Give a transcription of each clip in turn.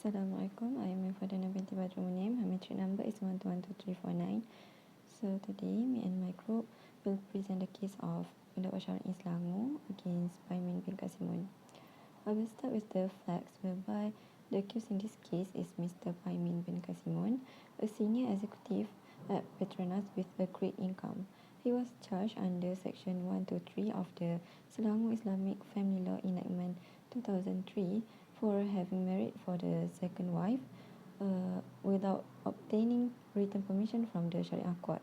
Assalamualaikum. I am FATINAH binti BADRUL. My metric number is 122349. So today, me and my group will present the case of Pendakwa Raya Syarie against Paimin bin Kasimon. I will start with the facts whereby the accused in this case is Mr. Paimin bin Kasimon, a senior executive at Petronas with a great income. He was charged under Section 123 of the Selangor Islamic Family Law Enactment 2003 for having married for the second wife without obtaining written permission from the Syariah court.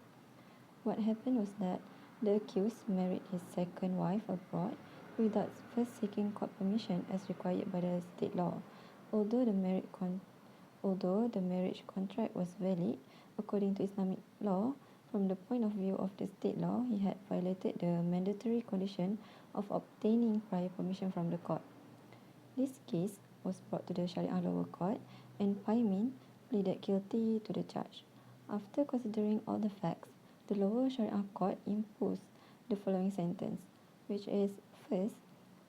What happened was that the accused married his second wife abroad without first seeking court permission as required by the state law. Although the marriage contract was valid according to Islamic law, from the point of view of the state law, he had violated the mandatory condition of obtaining prior permission from the court. This case was brought to the Syariah lower court and Paimin pleaded guilty to the charge. After considering all the facts, the lower Syariah court imposed the following sentence, which is first,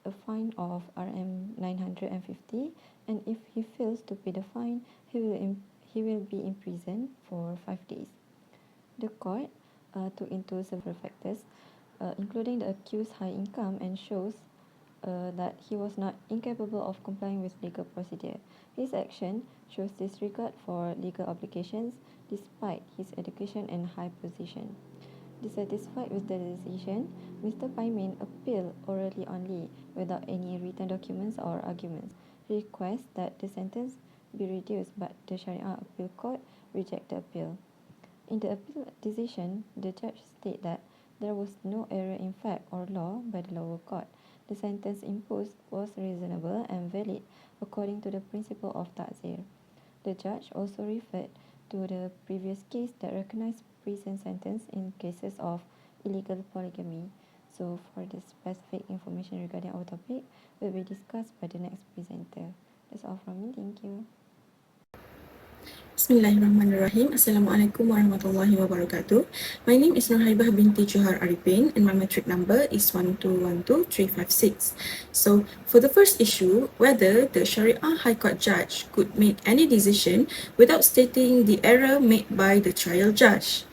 a fine of Rm 950, and if he fails to pay the fine, he will be imprisoned for 5 days. The court took into several factors, including the accused's high income, and shows that he was not incapable of complying with legal procedure. His action shows disregard for legal obligations despite his education and high position. Dissatisfied with the decision, Mr. Paimin appealed orally only without any written documents or arguments. He requests that the sentence be reduced, but the Syariah Appeal Court rejected the appeal. In the appeal decision, the judge stated that there was no error in fact or law by the lower court. The sentence imposed was reasonable and valid according to the principle of ta'zir. The judge also referred to the previous case that recognized prison sentence in cases of illegal polygamy. So for the specific information regarding our topic will be discussed by the next presenter. That's all from me. Thank you. Bismillahirrahmanirrahim. Assalamualaikum warahmatullahi wabarakatuh. My name is Haibah Binti JOHAR ARIPIN and my metric number is 1212356. So for the first issue, whether the Syariah High Court judge could make any decision without stating the error made by the trial judge.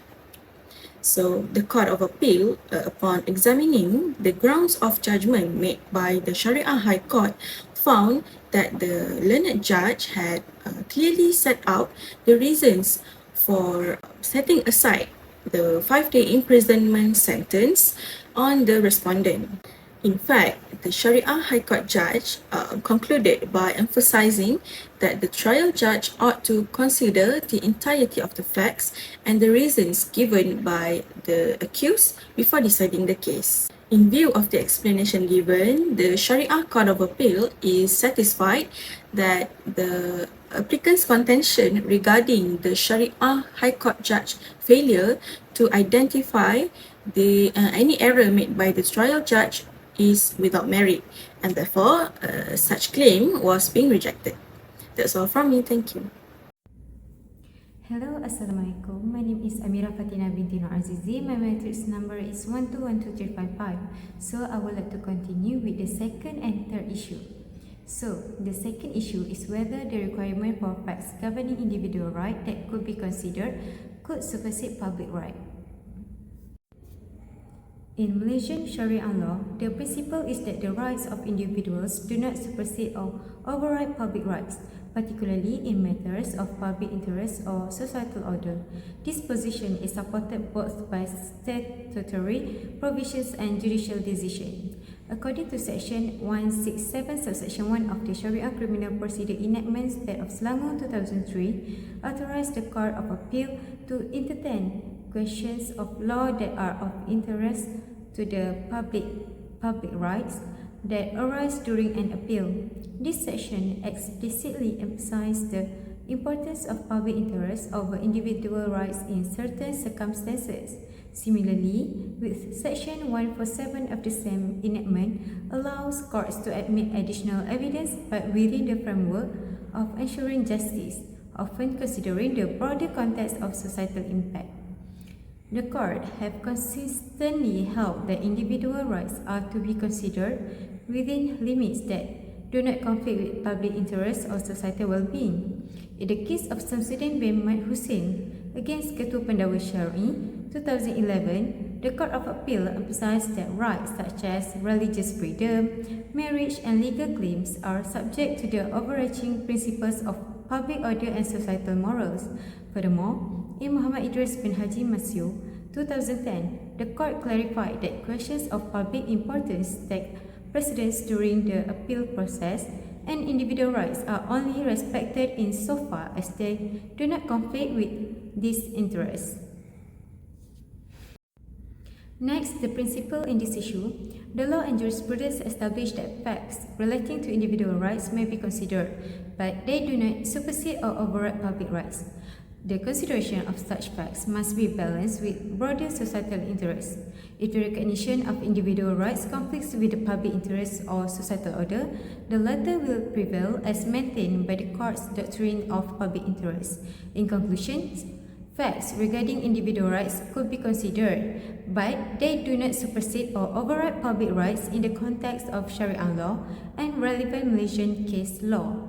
So the Court of Appeal, upon examining the grounds of judgment made by the Syariah High Court, found that the learned judge had clearly set out the reasons for setting aside the 5-day imprisonment sentence on the respondent. In fact, the Syariah High Court judge concluded by emphasizing that the trial judge ought to consider the entirety of the facts and the reasons given by the accused before deciding the case. In view of the explanation given, the Syariah Court of Appeal is satisfied that the applicant's contention regarding the Syariah High Court judge failure to identify any error made by the trial judge is without merit, and therefore such claim was being rejected. That's all from me. Thank you. Hello, Assalamualaikum. My name is AMIRAH FATINAH binti NORAZIZI. My matrix number is 1212355. So I would like to continue with the second and third issue. So the second issue is whether the requirement for facts governing individual right that could be considered could supersede public right. In Malaysian Sharia law, the principle is that the rights of individuals do not supersede or override public rights, particularly in matters of public interest or societal order. This position is supported both by statutory provisions and judicial decision. According to Section 167, subsection 1 of the Sharia Criminal Procedure Enactments of Selangor 2003, authorized the Court of Appeal to entertain questions of law that are of interest to the public rights that arise during an appeal. This section explicitly emphasizes the importance of public interest over individual rights in certain circumstances. Similarly, with Section 147 of the same enactment allows courts to admit additional evidence but within the framework of ensuring justice, often considering the broader context of societal impact. The court have consistently held that individual rights are to be considered within limits that do not conflict with public interest or societal well-being. In the case of Samsudin bin Hussein against Ketua Pendakwa Syarie, 2011, the Court of Appeal emphasized that rights such as religious freedom, marriage and legal claims are subject to the overarching principles of public order and societal morals. Furthermore, in Muhammad Idris bin Haji Masyu, 2010, the court clarified that questions of public importance take precedence during the appeal process, and individual rights are only respected insofar as they do not conflict with these interests. Next, the principle in this issue, the law and jurisprudence establish that facts relating to individual rights may be considered, but they do not supersede or override public rights. The consideration of such facts must be balanced with broader societal interests. If the recognition of individual rights conflicts with the public interest or societal order, the latter will prevail as maintained by the court's doctrine of public interest. In conclusion, facts regarding individual rights could be considered, but they do not supersede or override public rights in the context of Sharia law and relevant Malaysian case law.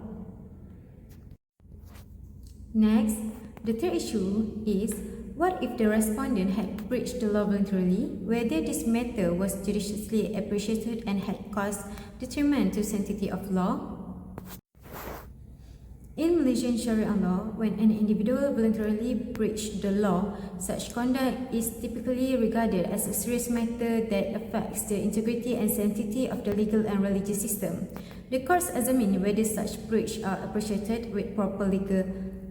Next, the third issue is, what if the respondent had breached the law voluntarily, whether this matter was judiciously appreciated and had caused detriment to sanctity of law? In Malaysian Sharia law, when an individual voluntarily breached the law, such conduct is typically regarded as a serious matter that affects the integrity and sanctity of the legal and religious system. The courts examine whether such breach are appreciated with proper legal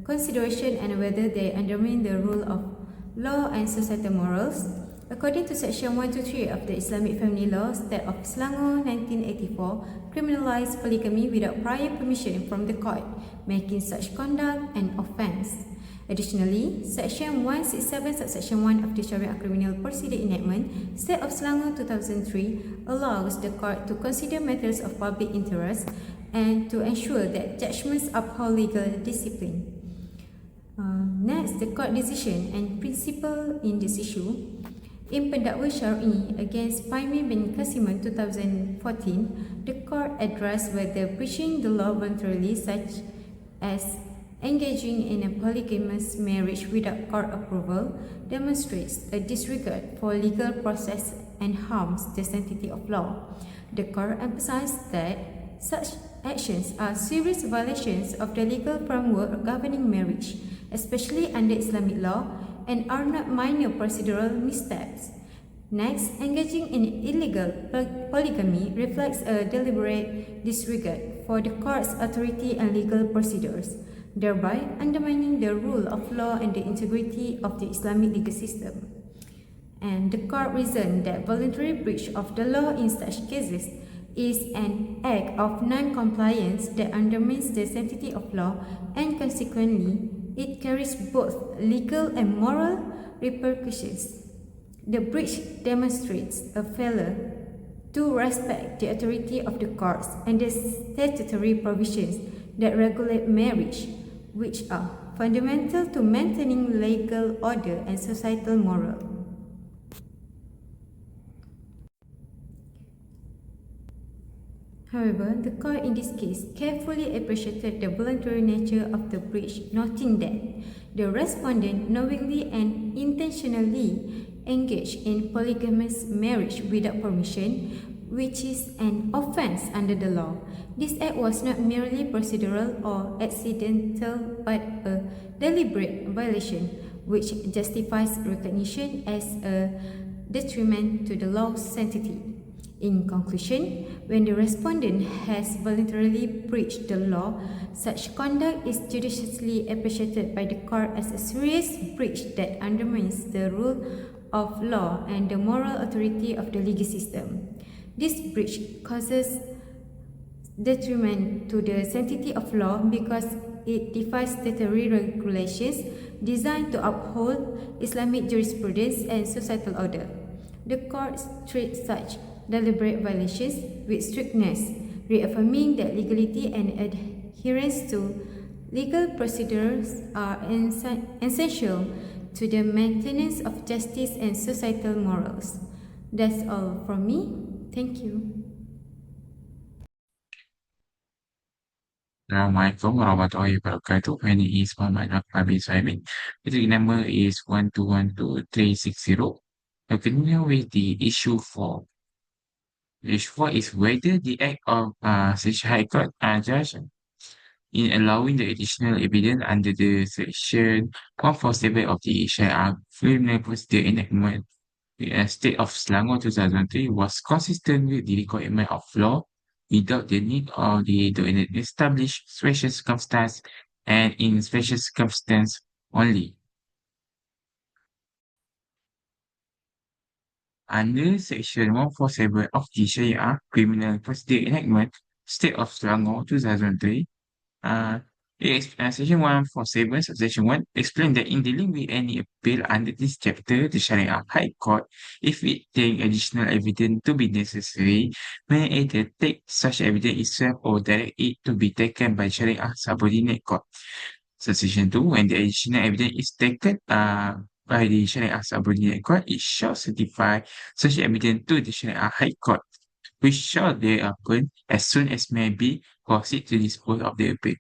consideration and whether they undermine the rule of law and societal morals. According to Section 123 of the Islamic Family Law State of Selangor 1984, criminalized polygamy without prior permission from the court, making such conduct an offence. Additionally, Section 167 subsection 1 of the Sharia Criminal Procedure Enactment, State of Selangor 2003, allows the court to consider matters of public interest and to ensure that judgments uphold legal discipline. Next, the court decision and principle in this issue. In Pendakwa Syarie against Paimin bin Kasimon 2014, the court addressed whether breaching the law voluntarily, such as engaging in a polygamous marriage without court approval, demonstrates a disregard for legal process and harms the sanctity of law. The court emphasized that such actions are serious violations of the legal framework governing marriage, especially under Islamic law, and are not minor procedural missteps. Next, engaging in illegal polygamy reflects a deliberate disregard for the court's authority and legal procedures, thereby undermining the rule of law and the integrity of the Islamic legal system. And the court reasoned that voluntary breach of the law in such cases is an act of non-compliance that undermines the sanctity of law, and consequently, it carries both legal and moral repercussions. The breach demonstrates a failure to respect the authority of the courts and the statutory provisions that regulate marriage, which are fundamental to maintaining legal order and societal moral. However, the court in this case carefully appreciated the voluntary nature of the breach, noting that the respondent knowingly and intentionally engaged in polygamous marriage without permission, which is an offence under the law. This act was not merely procedural or accidental, but a deliberate violation, which justifies recognition as a detriment to the law's sanctity. In conclusion, when the respondent has voluntarily breached the law, such conduct is judiciously appreciated by the court as a serious breach that undermines the rule of law and the moral authority of the legal system. This breach causes detriment to the sanctity of law because it defies statutory regulations designed to uphold Islamic jurisprudence and societal order. The court treats such deliberate violations with strictness, reaffirming that legality and adherence to legal procedures are essential to the maintenance of justice and societal morals. That's all from me. Thank you. Assalamualaikum warahmatullahi wabarakatuh. My name is Muhammad bin Saimin. The number is 1212360. Continue with the issue 4. Issue 4 is whether the act of such High Court judge in allowing the additional evidence under the section 147 of the Syariah Criminal Procedure Enactment State of Selangor 2003 was consistent with the requirement of law without the need of to establish special circumstance and in special circumstance only. Under Section 147 of the Syariah Criminal Procedure Enactment State of Selangor 2003, Section 147, Subsection 1 explains that in dealing with any appeal under this chapter, the Syariah High Court, if it takes additional evidence to be necessary, may either take such evidence itself or direct it to be taken by Syariah subordinate court. Subsection 2, when the additional evidence is taken by the Syariah subordinate court, it shall certify such evidence to the Syariah High Court, which shall thereupon, as soon as may be, proceed to dispose of the appeal.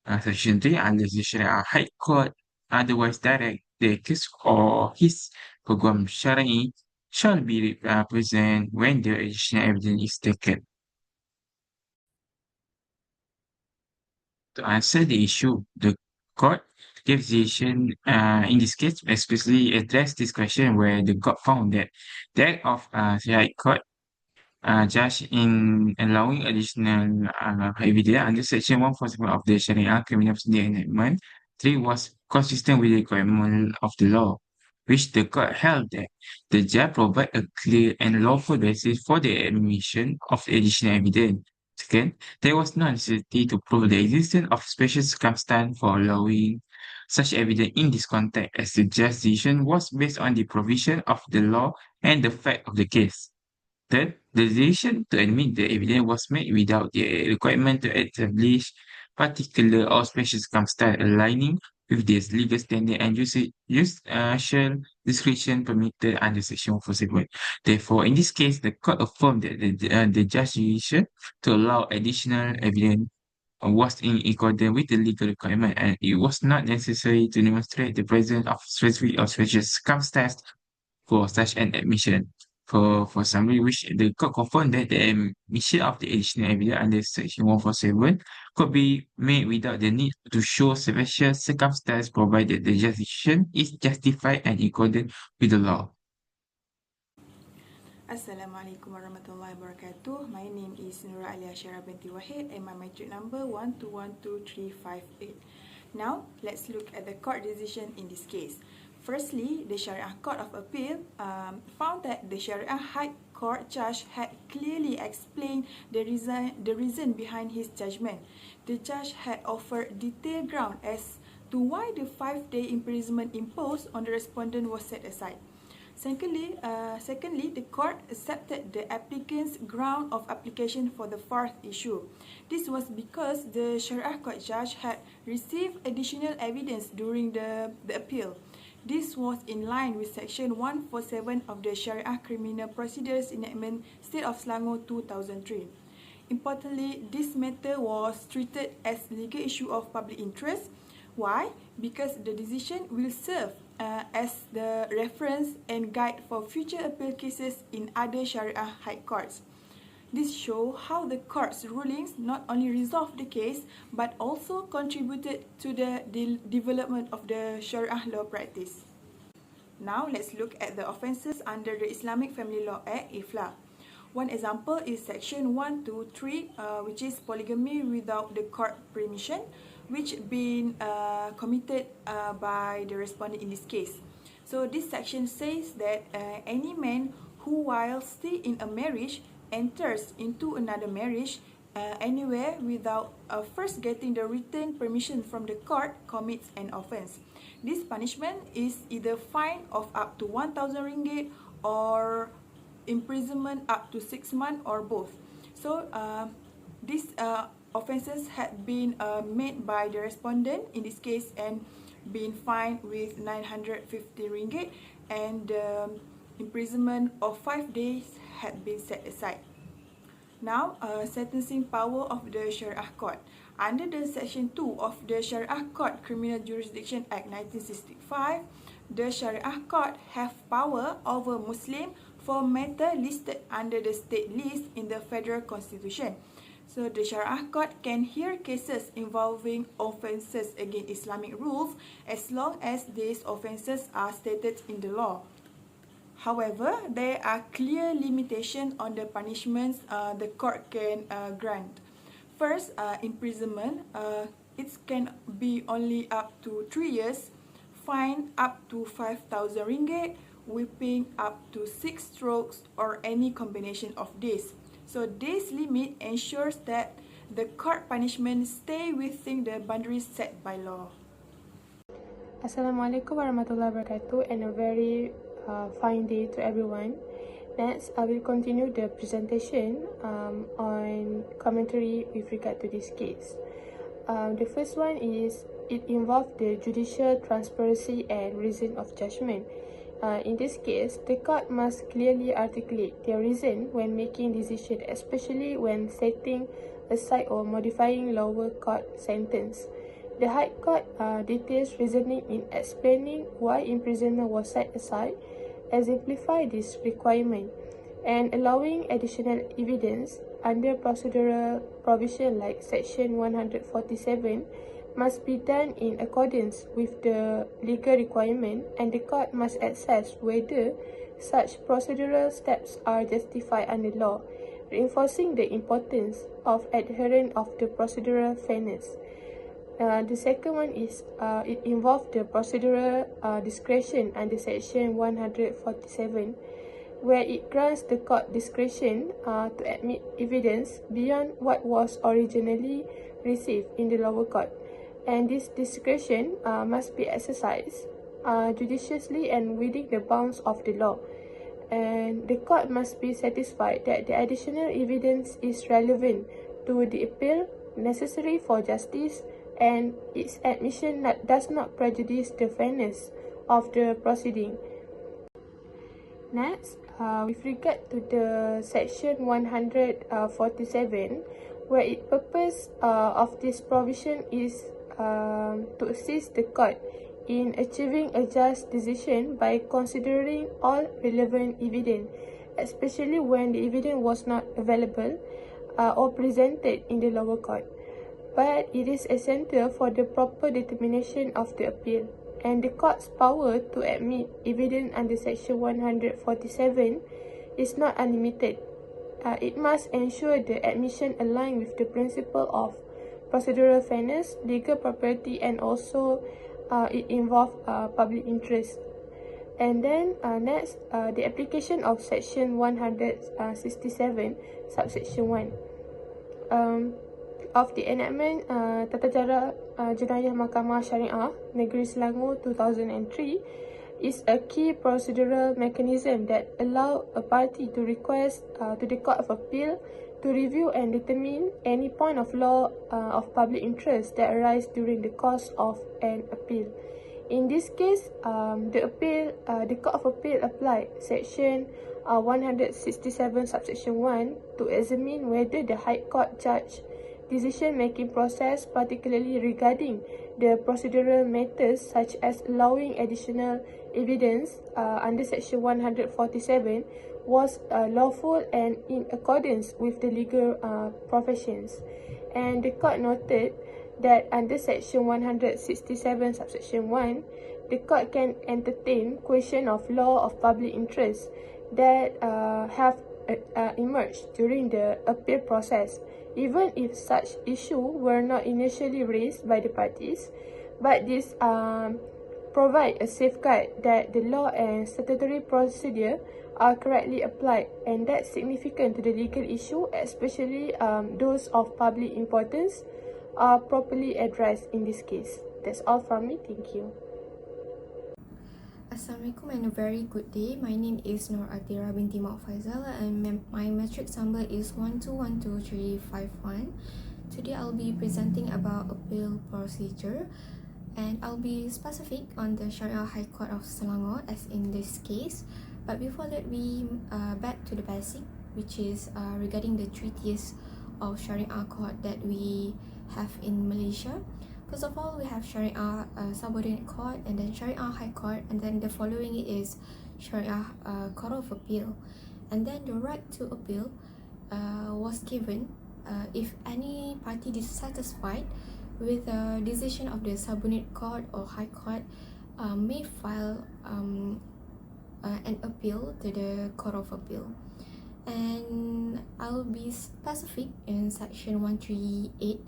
Section 3, under the Syariah High Court, otherwise direct the case or his program syar'i shall be present when the additional evidence is taken. To answer the issue, the court gave decision in this case especially addressed this question where the court found that the act of Syariah Court judge in allowing additional evidence under Section 147 of the Sharia Criminal Procedure Enactment 3 was consistent with the requirement of the law, which the court held that the judge provide a clear and lawful basis for the admission of additional evidence. Second, there was no necessity to prove the existence of special circumstance for allowing such evidence in this context, as the judge's decision was based on the provision of the law and the fact of the case. Third, the decision to admit the evidence was made without the requirement to establish particular or special circumstance aligning with this legal standard and judicial discretion permitted under Section 147. Therefore, in this case, the court affirmed that the judge's decision to allow additional evidence was in accordance with the legal requirement, and it was not necessary to demonstrate the presence of specific or special circumstance for such an admission. For summary, which the court confirmed that the admission of the additional evidence under Section 147 could be made without the need to show special circumstance, provided the decision is justified and in accordance with the law. Assalamualaikum warahmatullahi wabarakatuh. My name is NURUL binti WAHID and my matric number 1212358. Now, let's look at the court decision in this case. Firstly, the Syariah Court of Appeal found that the Syariah High Court judge had clearly explained the reason behind his judgment. The judge had offered detailed ground as to why the 5-day imprisonment imposed on the respondent was set aside. Secondly, the court accepted the applicant's ground of application for the fourth issue. This was because the Syariah Court judge had received additional evidence during the appeal. This was in line with Section 147 of the Syariah Criminal Procedures Enactment State of Selangor 2003. Importantly, this matter was treated as legal issue of public interest. Why? Because the decision will serve as the reference and guide for future appeal cases in other Syariah High Courts. This shows how the court's rulings not only resolved the case but also contributed to the development of the Syariah law practice. Now let's look at the offences under the Islamic Family Law Act, IFLA. One example is Section 123, which is polygamy without the court permission, which been committed by the respondent in this case. So this section says that any man who while still in a marriage enters into another marriage anywhere without first getting the written permission from the court commits an offence. This punishment is either fine of up to 1,000 ringgit or imprisonment up to 6 months or both. So these offences had been made by the respondent in this case and been fined with 950 ringgit, and imprisonment of 5 days had been set aside. Now, sentencing power of the Syariah Court. Under the Section 2 of the Syariah Court Criminal Jurisdiction Act 1965, the Syariah Court have power over Muslim for matter listed under the state list in the Federal Constitution. So the Syariah Court can hear cases involving offences against Islamic rules as long as these offences are stated in the law. However, there are clear limitations on the punishments the court can grant. First, imprisonment. It can be only up to 3 years, fine up to 5,000 ringgit, whipping up to 6 strokes, or any combination of this. So this limit ensures that the court punishment stay within the boundaries set by law. Assalamualaikum warahmatullahi wabarakatuh, and a very fine day to everyone. Next, I will continue the presentation on commentary with regard to this case. The first one is it involved the judicial transparency and reason of judgment. In this case, the court must clearly articulate their reason when making decision, especially when setting aside or modifying lower court sentence. The High Court details reasoning in explaining why imprisonment was set aside, exemplify this requirement, and allowing additional evidence under procedural provision like Section 147 must be done in accordance with the legal requirement, and the court must assess whether such procedural steps are justified under law, reinforcing the importance of adherence of the procedural fairness. The second one is it involved the procedural discretion under Section 147, where it grants the court discretion to admit evidence beyond what was originally received in the lower court. And this discretion must be exercised judiciously and within the bounds of the law. And the court must be satisfied that the additional evidence is relevant to the appeal, necessary for justice, and its admission does not prejudice the fairness of the proceeding. Next, with regard to the Section 147, where its purpose of this provision is to assist the court in achieving a just decision by considering all relevant evidence, especially when the evidence was not available or presented in the lower court. But it is essential for the proper determination of the appeal, and the court's power to admit evidence under Section 147 is not unlimited. It must ensure the admission align with the principle of procedural fairness, legal propriety, and also it involves public interest. And then next, the application of Section 167, subsection 1. Of the enactment Tata Cara Jenayah Mahkamah Syariah Negeri Selangor 2003 is a key procedural mechanism that allow a party to request to the Court of Appeal to review and determine any point of law of public interest that arise during the course of an appeal. In this case, the Court of Appeal applied Section 167 subsection 1 to examine whether the High Court judge decision-making process, particularly regarding the procedural matters such as allowing additional evidence under Section 147, was lawful and in accordance with the legal professions. And the court noted that under Section 167 subsection 1, the court can entertain question of law of public interest that have emerged during the appeal process, even if such issue were not initially raised by the parties, but this provide a safeguard that the law and statutory procedure are correctly applied, and that's significant to the legal issue, especially those of public importance, are properly addressed in this case. That's all from me. Thank you. Assalamualaikum and a very good day. My name is ATHIRAH Binti FAIZAL and my matrix number is 1212351. Today I'll be presenting about appeal procedure, and I'll be specific on the Syariah High Court of Selangor as in this case. But before that, we back to the basic, which is regarding the treatise of Syariah Court that we have in Malaysia. First of all, we have Syariah Subordinate Court, and then Syariah High Court, and then the following is Syariah Court of Appeal. And then the right to appeal was given if any party dissatisfied with the decision of the Subordinate Court or High Court may file an appeal to the Court of Appeal. And I'll be specific in section 138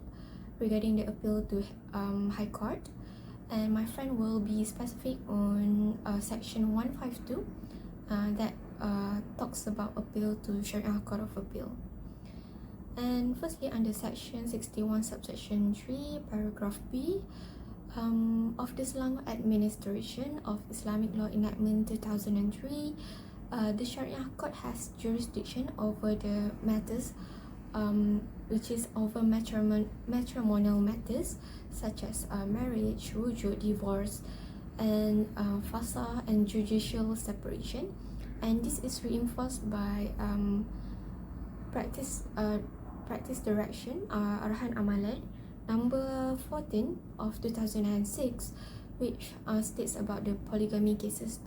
regarding the appeal to High Court, and my friend will be specific on section 152 that talks about appeal to Syariah Court of Appeal. And firstly, under section 61 subsection 3 paragraph B of the Selangor Administration of Islamic Law Enactment 2003, the Syariah Court has jurisdiction over the matters which is over matrimonial matters such as marriage, rujuk, divorce, and fasakh and judicial separation. And this is reinforced by practice direction Arahan Amalan number 14 of 2006, which states about the polygamy cases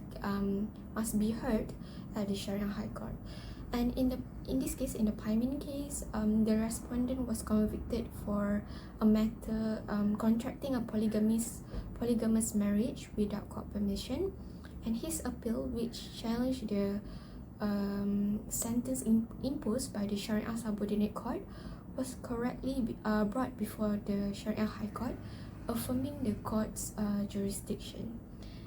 must be heard at the Syariah High Court. And in this case, in the Paimin case, the respondent was convicted for a matter contracting a polygamous marriage without court permission, and his appeal, which challenged the sentence imposed by the Syariah Subordinate Court, was correctly brought before the Syariah High Court, affirming the court's jurisdiction.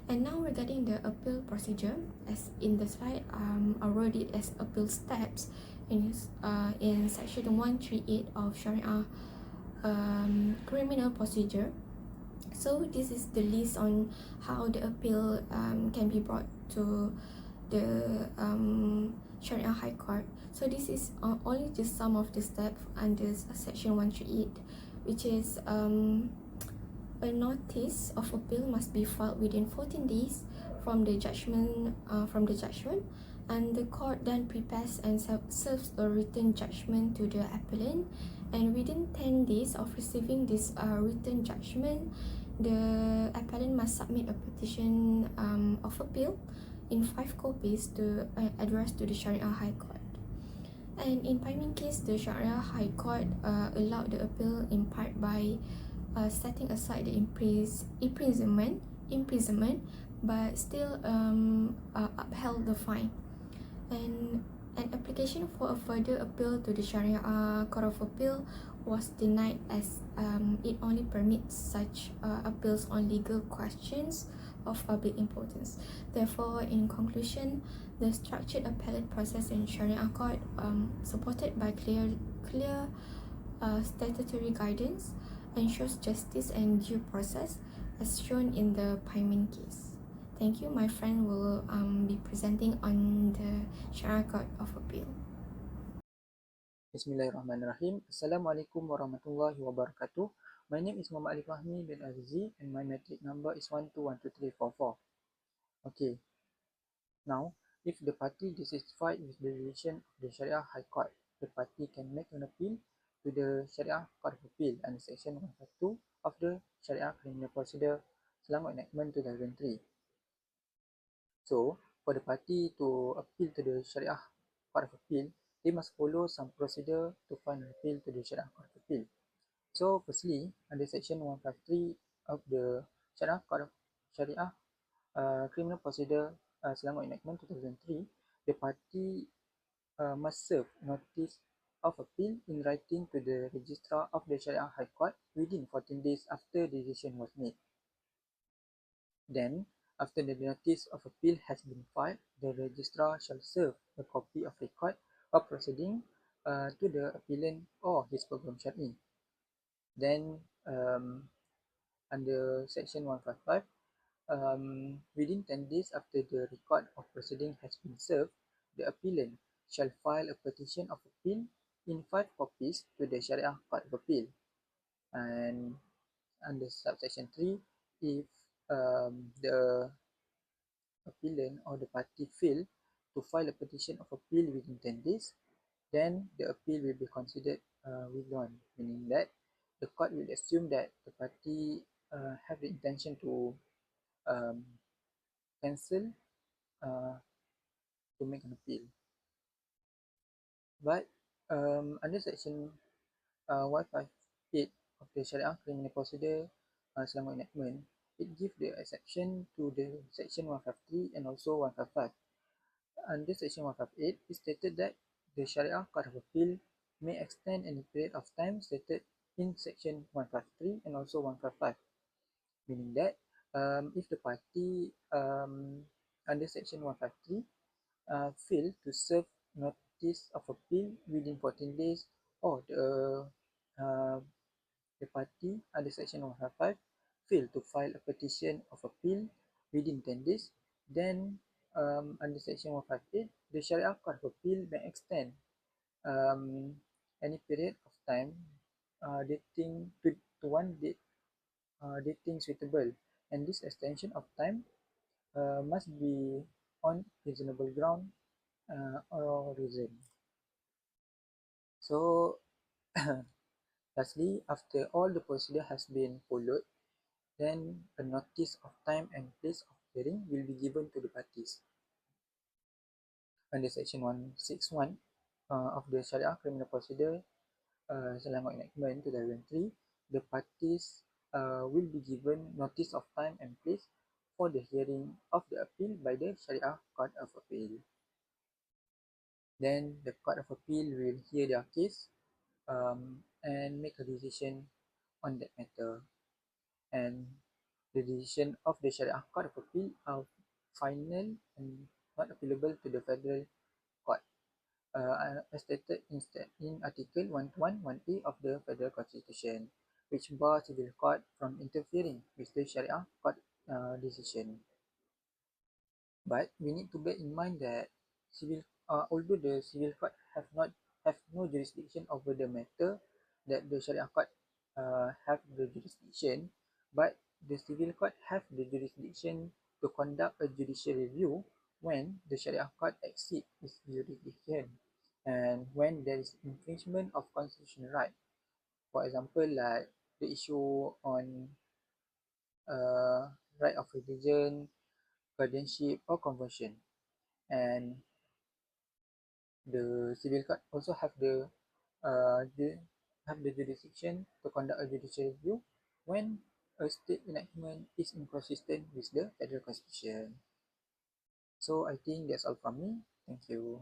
And now regarding the appeal procedure, as in the slide, I wrote it as appeal steps in section 138 of Syariah criminal procedure. So this is the list on how the appeal can be brought to the Syariah High Court. So this is only just some of the steps under section 138, which is a notice of appeal must be filed within 14 days from the judgment, and the court then prepares and serves a written judgment to the appellant. And within 10 days of receiving this written judgment, the appellant must submit a petition of appeal in 5 copies to address to the Syariah High Court. And in Paimin case, the Syariah High Court allowed the appeal in part by setting aside the imprisonment, but still upheld the fine. And an application for a further appeal to the Syariah Court of Appeal was denied, as it only permits such appeals on legal questions of public importance. Therefore, in conclusion, the structured appellate process in Syariah Court, supported by clear statutory guidance, ensures justice and due process, as shown in the Paimin case. Thank you. My friend will be presenting on the Syariah Court of Appeal. Bismillahirrahmanirrahim. Assalamualaikum warahmatullahi wabarakatuh. My name is Muhammad Alif FAHMI bin AZIZI, and my matric number is 1212344. Okay. Now, if the party dissatisfied with the decision of the Syariah High Court, the party can make an appeal to the Syariah Court of Appeal under section 152 of the Syariah Criminal Procedure Selangor Enactment 2003. So, for the party to appeal to the Syariah Court of Appeal, they must follow some procedure to find an appeal to the Syariah Court of Appeal. So, firstly, under section 153 of the Syariah Criminal Procedure Selangor Enactment 2003, the party must serve notice of appeal in writing to the registrar of the Syariah High Court within 14 days after the decision was made. Then, after the notice of appeal has been filed, the registrar shall serve a copy of record of proceeding to the appellant or his program syar'i. Then, under section 155, within 10 days after the record of proceeding has been served, the appellant shall file a petition of appeal in 5 copies to the Syariah Court of Appeal. And under subsection 3, if the appellant or the party fail to file a petition of appeal within 10 days, then the appeal will be considered withdrawn, meaning that the court will assume that the party have the intention to cancel to make an appeal. But under section 158 of the Syariah Criminal Procedure Selangor Enactment, it gives the exception to the section 153 and also 155. Under section 158, it stated that the Syariah Court of Appeal may extend any period of time stated in section 153 and also 155, meaning that if the party under section 153 fail to serve notice of appeal within 14 days, or the party under section 155 fail to file a petition of appeal within 10 days, then under section 158, the Syariah Court of Appeal may extend any period of time dating to one date dating suitable, and this extension of time must be on reasonable ground or reason. So lastly, after all the procedure has been followed, then a notice of time and place of hearing will be given to the parties. Under section 161 of the Syariah Criminal Procedure Selangor Enactment 2003, the parties will be given notice of time and place for the hearing of the appeal by the Syariah Court of Appeal. Then the Court of Appeal will hear their case and make a decision on that matter. And the decision of the Syariah Court of Appeal are final and not appealable to the Federal Court, as stated in Article 121(1)(a) of the Federal Constitution, which bars civil court from interfering with the Syariah Court decision. But we need to bear in mind that although the civil court have no jurisdiction over the matter that the Syariah Court have the jurisdiction, but the civil court have the jurisdiction to conduct a judicial review when the Syariah Court exceeds its jurisdiction and when there is infringement of constitutional right. For example, like the issue on right of religion, guardianship, or conversion. And the civil court also have the jurisdiction to conduct a judicial review when a state enactment is inconsistent with the federal constitution. So I think that's all from me. Thank you.